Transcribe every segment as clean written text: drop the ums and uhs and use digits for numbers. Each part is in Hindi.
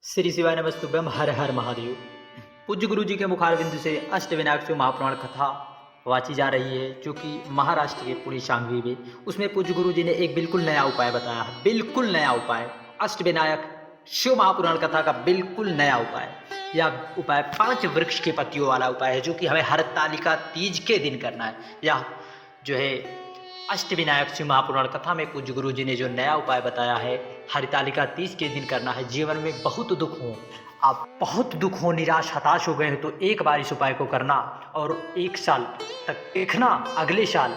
श्री शिवाय नमस्तुभ्यम हर हर महादेव। पूज्य गुरु जी के मुखारविंद से अष्टविनायक शिव महापुराण कथा वाची जा रही है, जो कि महाराष्ट्र के पुणे शांघवी में। उसमें पूज्य गुरु जी ने एक बिल्कुल नया उपाय बताया है, बिल्कुल नया उपाय। अष्टविनायक शिव महापुराण कथा का बिल्कुल नया उपाय। यह उपाय 5 वृक्ष के पत्तियों वाला उपाय है, जो कि हमें हरतालिका तीज के दिन करना है। यह जो है अष्टविनायक शिव महापुराण कथा में पूज्य गुरु जी ने जो नया उपाय बताया है, हरतालिका तीज के दिन करना है। जीवन में बहुत दुख हो, आप बहुत दुख हो, निराश हताश हो गए हो, तो एक बार इस उपाय को करना और 1 साल तक देखना। अगले साल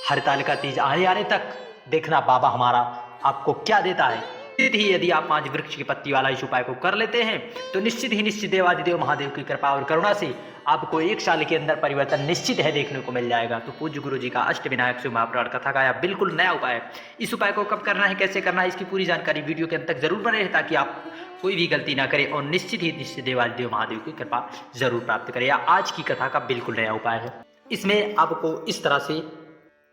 हरतालिका तीज आने तक देखना बाबा हमारा आपको क्या देता है। यदि आप 5 वृक्ष की पत्ती वाला इस उपाय को कर लेते हैं तो निश्चित देवादिदेव महादेव की कृपा और करुणा से आपको 1 साल के अंदर परिवर्तन निश्चित है देखने को मिल जाएगा। तो पूज्य गुरु जी का अष्टविनायक शिव महापुराण कथा का यह बिल्कुल नया उपाय है। इस उपाय को कब करना है, कैसे करना है, इसकी पूरी जानकारी वीडियो के अंत तक जरूर बने रहे, ताकि आप कोई भी गलती ना करें और निश्चित देवादिदेव महादेव की कृपा जरूर प्राप्त करें। आज की कथा का बिल्कुल नया उपाय है। इसमें आपको इस तरह से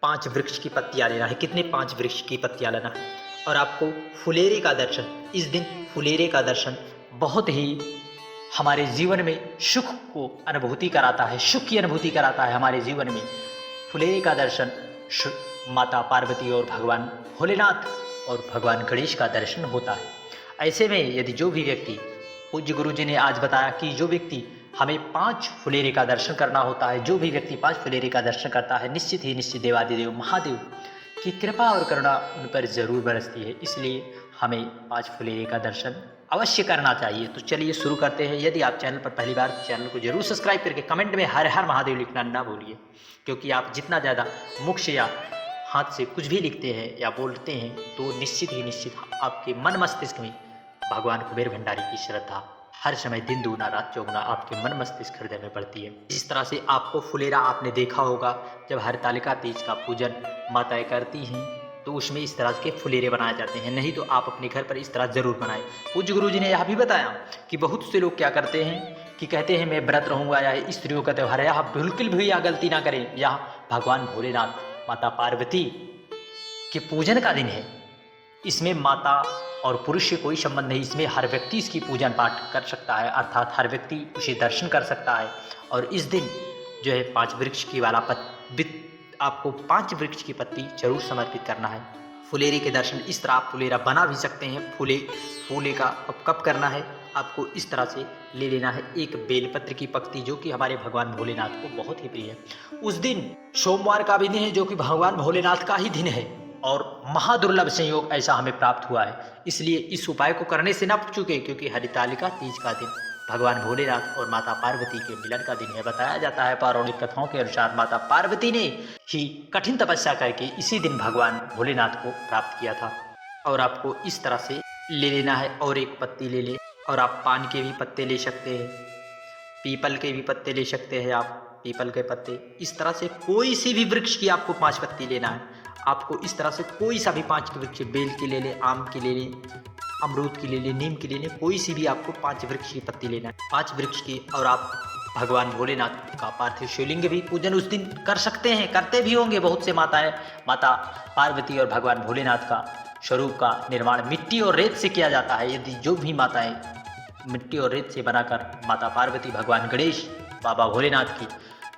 5 वृक्ष की पत्तियां लेना है। कितने? 5 वृक्ष की पत्तियां लेना है। और आपको फुलेरे का दर्शन, इस दिन फुलेरे का दर्शन बहुत ही हमारे जीवन में सुख को अनुभूति कराता है, सुख की अनुभूति कराता है हमारे जीवन में। फुलेरे का दर्शन माता पार्वती और भगवान भोलेनाथ और भगवान गणेश का दर्शन होता है। ऐसे में यदि जो भी व्यक्ति, पूज्य गुरु जी ने आज बताया कि जो व्यक्ति हमें 5 फुलेरे का दर्शन करना होता है, जो भी व्यक्ति 5 फुलेरे का दर्शन करता है, निश्चित देवादिदेव महादेव की कृपा और करुणा उन पर जरूर बरसती है। इसलिए हमें 5 फुलेरे का दर्शन अवश्य करना चाहिए। तो चलिए शुरू करते हैं। यदि आप चैनल पर पहली बार, चैनल को जरूर सब्सक्राइब करके कमेंट में हर हर महादेव लिखना ना भूलिए, क्योंकि आप जितना ज़्यादा मुख से या हाथ से कुछ भी लिखते हैं या बोलते हैं तो निश्चित आपके मन मस्तिष्क में भगवान कुबेर भंडारी की श्रद्धा हर समय दिन दूना रात चौगुना आपके मन मस्तिष्क हृदय में पड़ती है। इस तरह से आपको फुलेरा आपने देखा होगा, जब हरतालिका तीज का पूजन माताएं करती हैं तो उसमें इस तरह के फुलेरे बनाए जाते हैं। नहीं तो आप अपने घर पर इस तरह जरूर बनाएं। पूज्य गुरु जी ने यह भी बताया कि बहुत से लोग क्या करते हैं कि कहते हैं मैं व्रत रहूंगा, या स्त्रियों का त्यौहार है, यह बिल्कुल भी यह गलती ना करें। यह भगवान भोलेनाथ माता पार्वती के पूजन का दिन है। इसमें माता और पुरुष से कोई संबंध नहीं, इसमें हर व्यक्ति इसकी पूजन पाठ कर सकता है, अर्थात हर व्यक्ति उसे दर्शन कर सकता है। और इस दिन जो है 5 वृक्ष की वाला आपको 5 वृक्ष की पत्ती जरूर समर्पित करना है। फुलेरे के दर्शन इस तरह आप फुलेरा बना भी सकते हैं। फूले का अब कब करना है, आपको इस तरह से ले लेना है एक बेलपत्र की पत्ती, जो कि हमारे भगवान भोलेनाथ को बहुत ही प्रिय है। उस दिन सोमवार का भी दिन है, जो कि भगवान भोलेनाथ का ही दिन है और महादुर्लभ संयोग ऐसा हमें प्राप्त हुआ है। इसलिए इस उपाय को करने से न चूके, क्योंकि हरतालिका तीज का दिन भगवान भोलेनाथ और माता पार्वती के मिलन का दिन है। बताया जाता है पौराणिक कथाओं के अनुसार माता पार्वती ने ही कठिन तपस्या करके इसी दिन भगवान भोलेनाथ को प्राप्त किया था। और आपको इस तरह से ले लेना है और एक पत्ती ले ले। और आप पान के भी पत्ते ले सकते हैं, पीपल के भी पत्ते ले सकते हैं आप, पीपल के पत्ते। इस तरह से कोई सी भी वृक्ष की आपको 5 पत्ती लेना है। आपको इस तरह से कोई सा भी 5 वृक्ष, बेल की ले ले, आम की ले ले, अमरूद की ले ले, नीम की ले ले, कोई सी भी आपको 5 वृक्ष की पत्ती लेना है, 5 वृक्ष की। और आप भगवान भोलेनाथ का पार्थिव शिवलिंग भी पूजन उस दिन कर सकते हैं, करते भी होंगे बहुत से माताएं। माता पार्वती और भगवान भोलेनाथ का स्वरूप का निर्माण मिट्टी और रेत से किया जाता है। यदि जो भी माताएं मिट्टी और रेत से बनाकर माता पार्वती, भगवान गणेश, बाबा भोलेनाथ की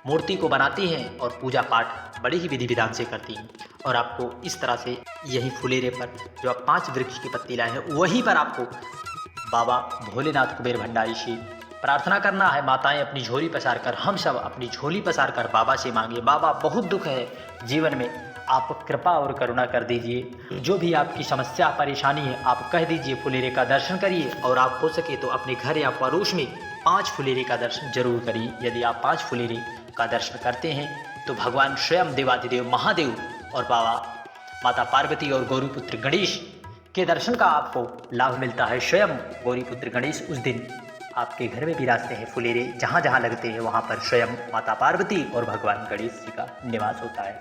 मूर्ति को बनाती हैं और पूजा पाठ बड़े ही विधि विधान से करती हैं। और आपको इस तरह से यही फुलेरे पर जो आप 5 वृक्ष की पत्ती लाए हैं, वहीं पर आपको बाबा भोलेनाथ कुबेर भंडारी से प्रार्थना करना है। माताएं अपनी झोली पसार कर, हम सब अपनी झोली पसार कर बाबा से मांगे, बाबा बहुत दुख है जीवन में, आप कृपा और करुणा कर दीजिए। जो भी आपकी समस्या परेशानी है आप कह दीजिए, फुलेरे का दर्शन करिए। और आप हो सके तो अपने घर या पड़ोस में 5 फुलेरे का दर्शन जरूर करिए। यदि आप 5 फुलेरे का दर्शन करते हैं तो भगवान स्वयं देवादिदेव महादेव और बाबा माता पार्वती और गौरीपुत्र गणेश के दर्शन का आपको लाभ मिलता है। स्वयं गौरीपुत्र गणेश उस दिन आपके घर में विराजते हैं। फुलेरे जहाँ जहाँ लगते हैं वहाँ पर स्वयं माता पार्वती और भगवान गणेश जी का निवास होता है।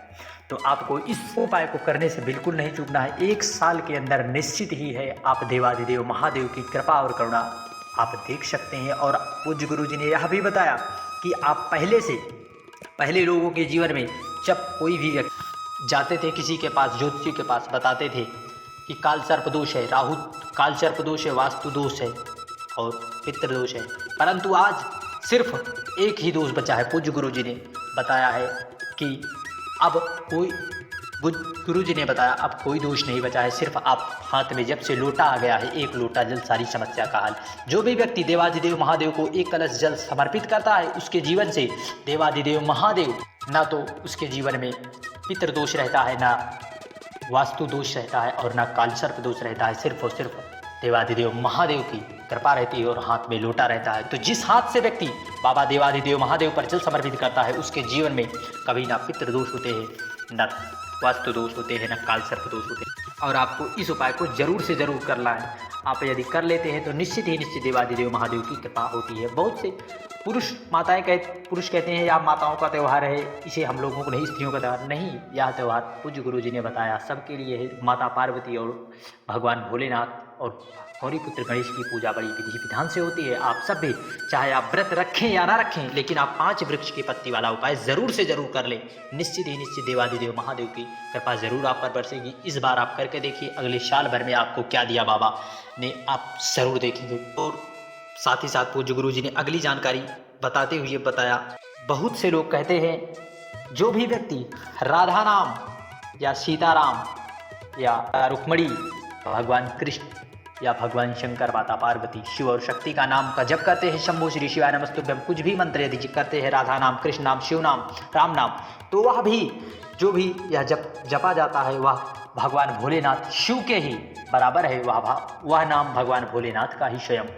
तो आपको इस उपाय को करने से बिल्कुल नहीं चूकना है। 1 साल के अंदर निश्चित ही है आप देवादिदेव महादेव की कृपा और करुणा आप देख सकते हैं। और पूज्य गुरु जी ने यह भी बताया कि आप पहले लोगों के जीवन में जब कोई भी व्यक्ति जाते थे किसी के पास, ज्योतिषी के पास, बताते थे कि काल सर्प दोष है, राहु काल सर्प दोष है, वास्तु दोष है और पितृदोष है। परंतु आज सिर्फ एक ही दोष बचा है। पूज्य गुरु जी ने बताया है कि अब कोई गुरु जी ने बताया अब कोई दोष नहीं बचा है, सिर्फ आप हाथ में जब से लोटा आ गया है, एक लोटा जल सारी समस्या का हल। जो भी व्यक्ति देवाधिदेव महादेव को एक कलश जल समर्पित करता है, उसके जीवन से देवाधिदेव महादेव ना तो उसके जीवन में पितृदोष रहता है, ना वास्तु दोष रहता है और ना कालसर्प दोष रहता है। सिर्फ और सिर्फ देवाधिदेव महादेव की कृपा रहती है और हाथ में लोटा रहता है। तो जिस हाथ से व्यक्ति बाबा देवाधिदेव महादेव पर जल समर्पित करता है, उसके जीवन में कभी ना पितृदोष होते हैं, न वास्तु दोष होते हैं, न कालसर्प दोष होते हैं। और आपको इस उपाय को जरूर से जरूर करना है। आप यदि कर लेते हैं तो निश्चित ही निश्चित देवाधिदेव महादेव की कृपा होती है। बहुत से पुरुष कहते हैं यह माताओं का त्यौहार है, इसे हम लोगों को नहीं, स्त्रियों का त्यौहार नहीं। यह त्यौहार पूज्य गुरु जी ने बताया सबके लिए है। माता पार्वती और भगवान भोलेनाथ और गौरीपुत्र गणेश की पूजा बड़ी विधि विधान से होती है। आप सब भी, चाहे आप व्रत रखें या ना रखें, लेकिन आप 5 वृक्ष की पत्ती वाला उपाय जरूर से जरूर कर लें। निश्चित ही निश्चित देवाधिदेव महादेव की कृपा जरूर आप पर बरसेगी। इस बार आप करके देखिए, अगले साल भर में आपको क्या दिया बाबा ने आप जरूर देखेंगे। और साथ ही साथ पूज्य गुरु जी ने अगली जानकारी बताते हुए बताया, बहुत से लोग कहते हैं जो भी व्यक्ति राधा नाम या सीताराम या रुक्मणी, भगवान कृष्ण या भगवान शंकर, माता पार्वती, शिव और शक्ति का नाम का जप करते हैं, शंभो श्री शिवाय नमस्तुभ्यम, कुछ भी मंत्र यदि करते हैं, राधा नाम, कृष्ण नाम, शिव नाम, राम नाम, तो वह भी जो भी यह जपा जाता है वह भगवान भोलेनाथ शिव के ही बराबर है। वह नाम भगवान भोलेनाथ का ही स्वयं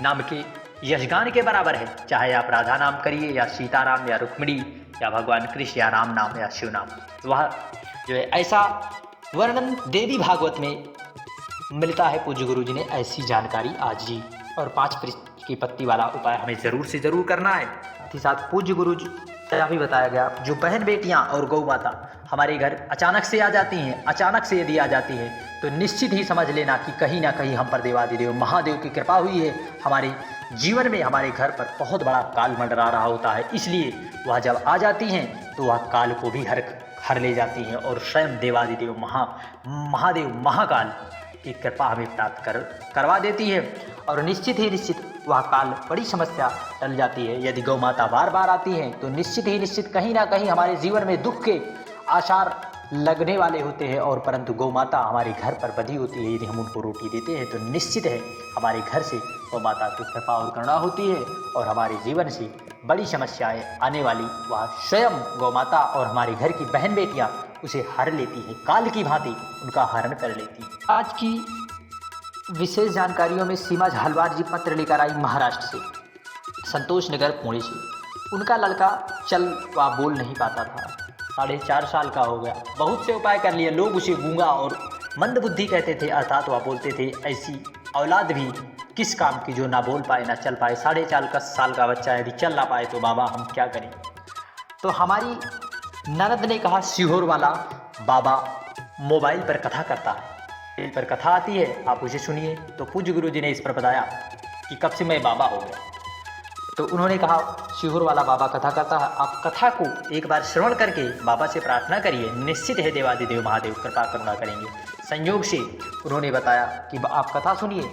नाम के यशगान के बराबर है। चाहे आप राधा नाम करिए या सीताराम या रुक्मिणी या भगवान कृष्ण या राम नाम या शिव नाम, वह जो है ऐसा वर्णन देवी भागवत में मिलता है। पूज्य गुरु जी ने ऐसी जानकारी आज जी। और 5 वृक्ष की पत्ती वाला उपाय हमें जरूर से जरूर करना है। साथ ही साथ पूज्य गुरु जी का भी बताया गया, जो बहन बेटियां और गौ माता हमारे घर अचानक से आ जाती हैं, अचानक से यदि आ जाती हैं तो निश्चित ही समझ लेना कि कहीं ना कहीं हम पर देवाधिदेव महादेव की कृपा हुई है। हमारे जीवन में, हमारे घर पर बहुत बड़ा काल मंडरा रहा होता है, इसलिए वह जब आ जाती हैं तो वह काल को भी हर ले जाती हैं और स्वयं देवाधिदेव महादेव महाकाल की कृपा हमें प्राप्त करवा देती है। और निश्चित ही निश्चित वह काल बड़ी समस्या टल जाती है। यदि गौ माता बार बार आती हैं तो निश्चित ही निश्चित कहीं ना कहीं हमारे जीवन में दुख के आसार लगने वाले होते हैं। और परंतु गौ माता हमारे घर पर बधी होती है, यदि हम उनको रोटी देते हैं तो निश्चित है हमारे घर से गौ माता की कृपा और करुणा होती है और हमारे जीवन से बड़ी समस्याएं आने वाली वह स्वयं गौ माता और हमारे घर की बहन बेटियां उसे हर लेती है, काल की भांति उनका हरण कर लेती है। आज की विशेष जानकारियों में सीमा झालवार जी पत्र लेकर आई महाराष्ट्र से, संतोष नगर पुणे से। उनका लड़का चल व बोल नहीं पाता था, 4.5 साल का हो गया। बहुत से उपाय कर लिए, लोग उसे गूंगा और मंदबुद्धि कहते थे, अर्थात वह बोलते थे ऐसी औलाद भी किस काम की जो ना बोल पाए ना चल पाए। 4.5 साल का बच्चा यदि चल ना पाए तो बाबा हम क्या करें। तो हमारी ननद ने कहा, सीहोर वाला बाबा मोबाइल पर कथा करता है, मोबाइल पर कथा आती है, आप उसे सुनिए। तो पूज्य गुरु जी ने इस पर बताया कि कब से मैं बाबा हो गया। तो उन्होंने कहा, सीहोर वाला बाबा कथा करता है, आप कथा को एक बार श्रवण करके बाबा से प्रार्थना करिए, निश्चित है देवाधिदेव महादेव कृपा करुणा करेंगे। संयोग से उन्होंने बताया कि आप कथा सुनिए।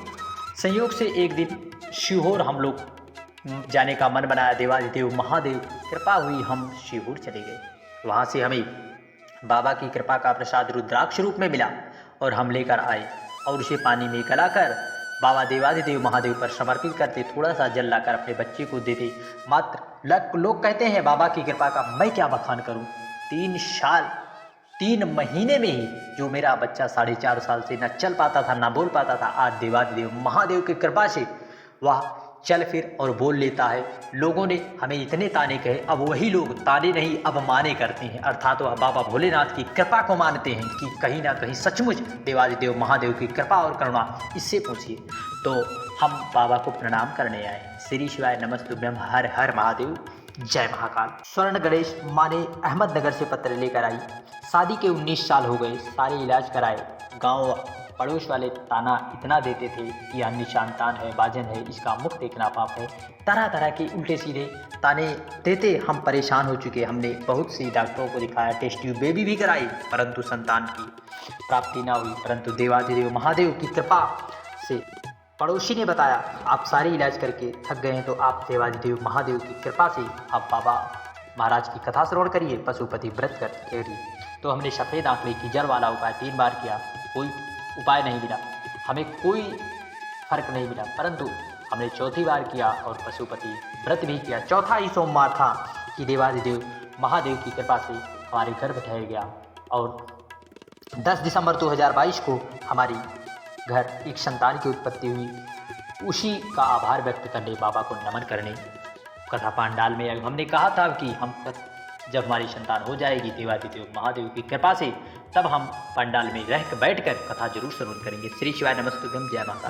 संयोग से एक दिन सीहोर हम लोग जाने का मन बनाया, देवाधिदेव महादेव कृपा हुई, हम सीहोर चले गए। वहाँ से हमें बाबा की कृपा का प्रसाद रुद्राक्ष रूप में मिला और हम लेकर आए और उसे पानी में गलाकर बाबा देवाधिदेव महादेव पर समर्पित करते, थोड़ा सा जल लाकर अपने बच्चे को देते। मात्र लोग कहते हैं बाबा की कृपा का मैं क्या बखान करूं। 3 महीने में ही जो मेरा बच्चा 4.5 साल से न चल पाता था, ना बोल पाता था, आज देवाधिदेव महादेव की कृपा से वह चल फिर और बोल लेता है। लोगों ने हमें इतने ताने कहे, अब वही लोग ताने नहीं अब माने करते हैं, अर्थात वह बाबा भोलेनाथ की कृपा को मानते हैं कि कहीं ना कहीं सचमुच देवाधिदेव महादेव की कृपा और करुणा। इससे पूछिए तो हम बाबा को प्रणाम करने आए। श्री शिवाय नमस्तुभ्यम, हर हर महादेव, जय महाकाल। स्वर्ण गणेश माँ ने अहमदनगर से पत्र लेकर आई। शादी के 19 साल हो गए, सारे इलाज कराए, गाँव पड़ोस वाले ताना इतना देते थे कि यह निशानतान है, बाजन है, इसका मुख देखना पाप है, तरह तरह के उल्टे सीधे ताने देते। हम परेशान हो चुके। हमने बहुत सी डॉक्टरों को दिखाया, टेस्ट ट्यूब बेबी भी कराई, परंतु संतान की प्राप्ति ना हुई। परंतु देवाधिदेव महादेव की कृपा से पड़ोसी ने बताया, आप सारे इलाज करके थक गए हैं तो आप देवाधिदेव महादेव की कृपा से आप बाबा महाराज की कथा श्रवण करिए, पशुपति व्रत करिए। तो हमने सफ़ेद आंकड़े की जड़ वाला उपाय 3 बार किया, कोई उपाय नहीं मिला, हमें कोई फर्क नहीं मिला। परंतु हमने चौथी बार किया और पशुपति व्रत भी किया। चौथा ही सोमवार था कि देवाधिदेव महादेव की कृपा से हमारे गर्भ ठहर गया और 10 दिसंबर 2022 को हमारी घर एक संतान की उत्पत्ति हुई। उसी का आभार व्यक्त करने, बाबा को नमन करने कथा पांडाल में हमने कहा था कि हम जब हमारी संतान हो जाएगी देवाधिदेव महादेव की कृपा से, तब हम पंडाल में बैठकर कथा जरूर श्रवण करेंगे। श्री शिवाय नमस्तुभ्यम, जय माता।